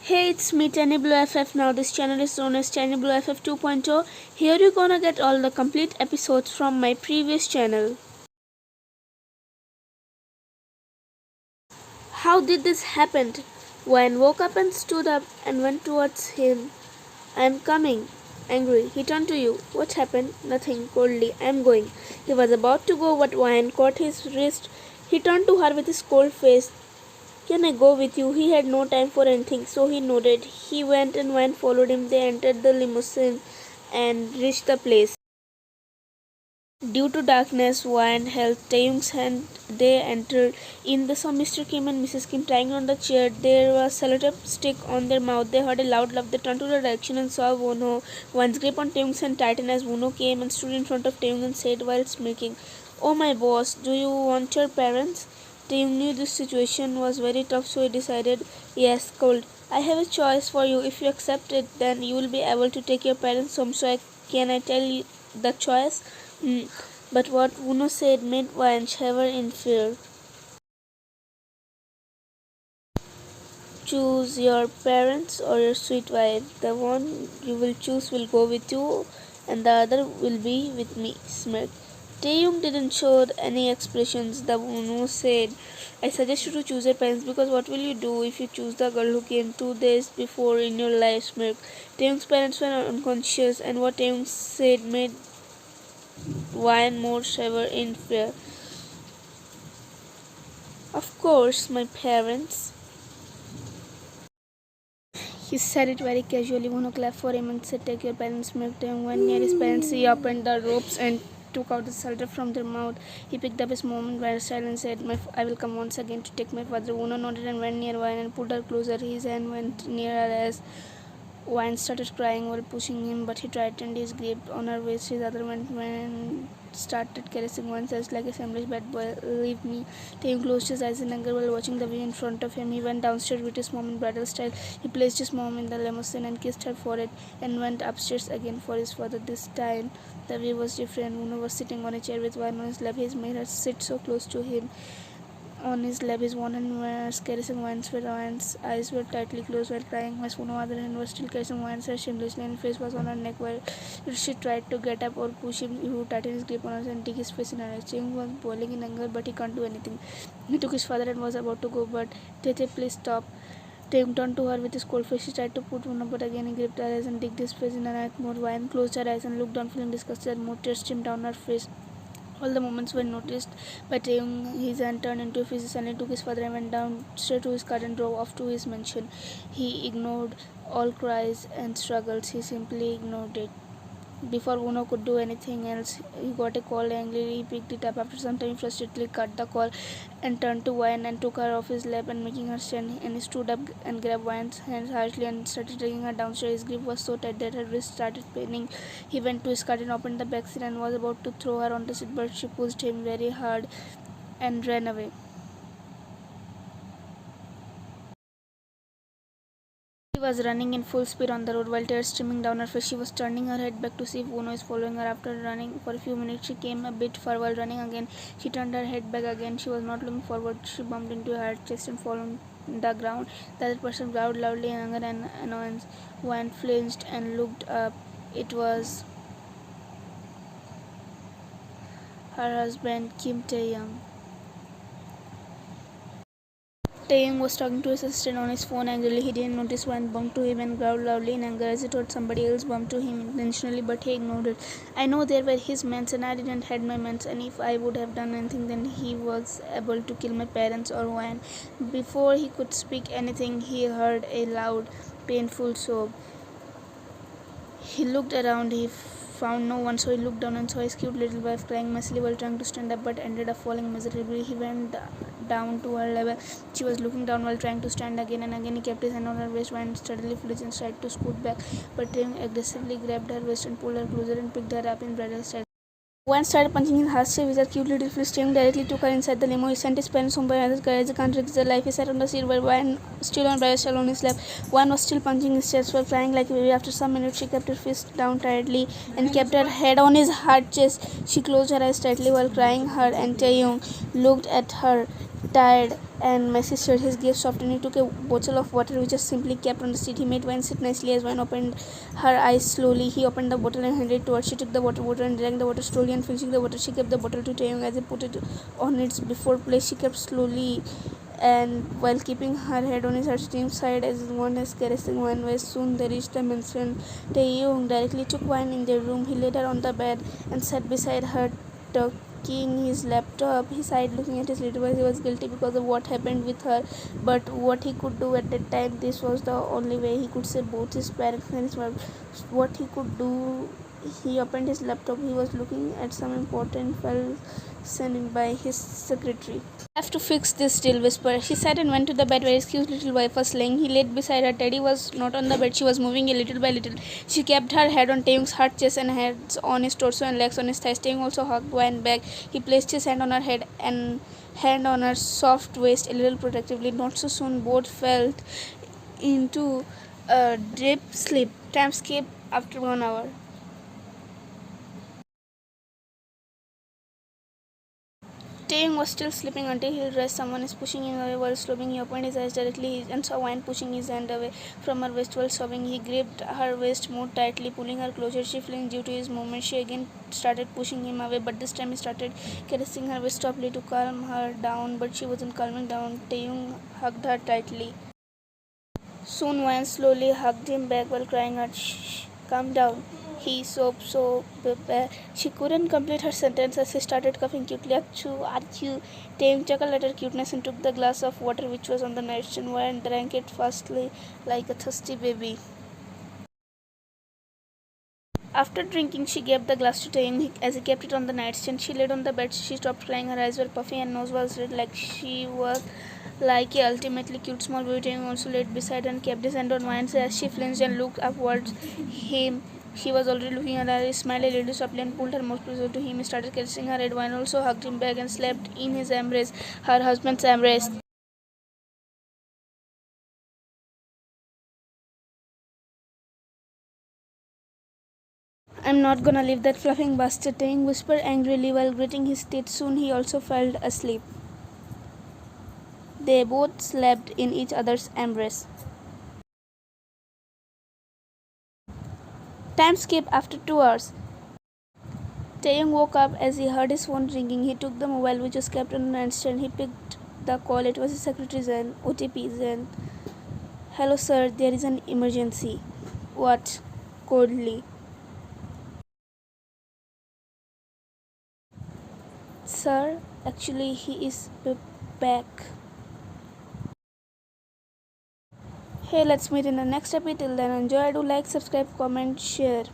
Hey, it's me, Tany Blue FF. Now, this channel is known as Tany Blue FF 2.0. Here, you're gonna get all the complete episodes from my previous channel. How did this happen? Wayne woke up and stood up and went towards him. I'm coming. Angry, he turned to you. What happened? Nothing. Coldly, I'm going. He was about to go, but Wayne caught his wrist. He turned to her with his cold face. Can I go with you? He had no time for anything, so he nodded. He went and Wayne followed him. They entered the limousine and reached the place. Due to darkness, Wayne held Taehyung's hand. They entered. In they saw Mr. Kim and Mrs. Kim lying on the chair. There was a sellotape stick on their mouth. They heard a loud laugh. They turned to the direction and saw Wonho. Wayne's grip on Taehyung's hand tightened as Wonho came and stood in front of Taehyung and said while smirking, "Oh my boss, do you want your parents?" Taehyung knew this situation was very tough, so he decided, "Yes, cold. I have a choice for you. If you accept it, then you will be able to take your parents home. Can I tell you the choice?" But what Uno said made Wayne shiver in fear. Choose your parents or your sweet wife. The one you will choose will go with you, and the other will be with me, smirked. Taehyung didn't show any expressions. The Uno said, I suggest you to choose your parents because what will you do if you choose the girl who came 2 days before in your life, smirked. Taehyung's parents were unconscious, and what Taehyung said made Wayne more shiver in fear. Of course, my parents. He said it very casually. Uno clapped for him and said, Take your parents, milked him. When near his parents, he opened the ropes and took out the shelter from their mouth. He picked up his mom and went aside and said, I will come once again to take my father. Uno nodded and went near Wayne and pulled her closer. His hand went near her as Wayne started crying while pushing him, but he tightened his grip on her waist. His other hand started caressing Wayne's eyes like a shameless bad boy. Leave me. Taehyung closed his eyes in anger while watching the view in front of him. He went downstairs with his mom in bridal style. He placed his mom in the limousine and kissed her forehead and went upstairs again for his father. This time, the view was different. Uno was sitting on a chair with Wayne on his lap. He made her sit so close to him. On his lap, his one hand was caressing Wayne's face. Wayne's eyes were tightly closed while crying. His other hand was still caressing Wayne's face shamelessly, and his face was on her neck while she tried to get up or push him. He would tighten his grip on her and dig his face in her eyes. Taehyung was boiling in anger, but he can't do anything. He took his father and was about to go, but Tete, please stop. Taehyung turned to her with his cold face. She tried to put one up, but again he gripped her eyes and digged his face in her neck more. Wayne closed her eyes and looked down, feeling disgusted, and more tears streamed down her face. All the moments were noticed by Taehyung. His hand turned into a fist and he took his father and went down straight to his car and drove off to his mansion. He ignored all cries and struggles. He simply ignored it. Before Uno could do anything else, he got a call. Angrily, he picked it up. After some time, he frustratedly cut the call and turned to Wayne and took her off his lap and making her stand. And he stood up and grabbed Wayne's hands harshly and started dragging her downstairs. His grip was so tight that her wrist started paining. He went to his car and opened the back seat and was about to throw her on the seat, but she pushed him very hard and ran away. She was running in full speed on the road while tears streaming down her face. She was turning her head back to see if Uno is following her. After running for a few minutes, she came a bit far while running again. She turned her head back again. She was not looking forward. She bumped into her chest and fell on the ground. The other person growled loudly in anger and annoyance. Wayne flinched and looked up. It was her husband, Kim Taehyung. Taehyung was talking to his assistant on his phone angrily. He didn't notice Wayne bumped to him and growled loudly in anger as he thought somebody else bumped to him intentionally, but he ignored it. I know they were his mans and I didn't had my mans, and if I would have done anything then he was able to kill my parents or Wayne. Before he could speak anything, he heard a loud, painful sob. He looked around. He found no one, so he looked down and saw his cute little wife crying messily while trying to stand up, but ended up falling miserably. He went down to her level. She was looking down while trying to stand again and again. He kept his hand on her waist and steadily flinched and tried to scoot back, but Taehyung aggressively grabbed her waist and pulled her closer and picked her up in bridal style. Wayne started punching his harshly with her cute little fist. Taehyung directly took her inside the limo. He sent his parents home by another car as he can't risk their life. He sat on the seat while Wayne still on bridal style on his lap. Wayne was still punching his chest while crying like a baby. After some minutes, she kept her fist down tightly and kept her head on his hard chest. She closed her eyes tightly while crying hard, and Taehyung looked at her, tired and Messi shared his gift softly. He took a bottle of water which was simply kept on the seat. He made Wine sit nicely as Wine opened her eyes slowly. He opened the bottle and handed it to her. She took the water bottle and drank the water slowly, and finishing the water, she gave the bottle to Taehyung as he put it on its before place. She kept slowly and while keeping her head on his extreme side as one is caressing Wine waist. Soon they reached the mansion. Taehyung directly took Wine in their room. He laid her on the bed and sat beside her, taking his laptop. He sighed, looking at his little boy. He was guilty because of what happened with her, but what he could do at that time, this was the only way he could save both his parents and his wife. What he could do, he opened his laptop. He was looking at some important file sent by his secretary. I have to fix this deal, whispered. She sat and went to the bed where his cute little wife was laying. He laid beside her. Teddy was not on the bed. She was moving a little by little. She kept her head on Taehyung's hard chest and hands on his torso and legs on his thighs. Taehyung also hugged Wine back. He placed his hand on her head and hand on her soft waist a little protectively. Not so soon, both fell into a deep sleep. Time skipped after 1 hour. Taehyung was still sleeping until he realized someone is pushing him away while sobbing. He opened his eyes directly and saw Wine pushing his hand away from her waist while sobbing. He gripped her waist more tightly, pulling her closer. She flinched due to his movement. She again started pushing him away, but this time he started caressing her waist softly to calm her down, but she wasn't calming down. Taehyung hugged her tightly. Soon Wine slowly hugged him back while crying out, "Shh, calm down." He sobbed so bad she couldn't complete her sentence as he started coughing cutely. Achoo, achoo. Taehyung chuckled at her cuteness and took the glass of water which was on the nightstand and drank it fastly like a thirsty baby. After drinking, she gave the glass to Taehyung as he kept it on the nightstand. She laid on the bed. She stopped crying. Her eyes were puffy and nose was red like she was like a ultimately cute small boy. Taehyung also laid beside her and kept his hand on Wine as she flinched and looked upwards him. He was already looking at her. He smiled a little softly and pulled her more closer to him. He started caressing her head. Wine also hugged him back and slept in his embrace, her husband's embrace. "I'm not gonna leave that fluffing bastard," Taehyung whispered angrily while gritting his teeth. Soon he also fell asleep. They both slept in each other's embrace. Time skipped after 2 hours. Taehyung woke up as he heard his phone ringing. He took the mobile which was kept on the nightstand. He picked the call. It was his secretary Zen. OTP Zen. "Hello sir, there is an emergency." "What?" Coldly. "Sir, actually he is back." Hey, let's meet in the next episode. Till then, enjoy. Do like, subscribe, comment, share.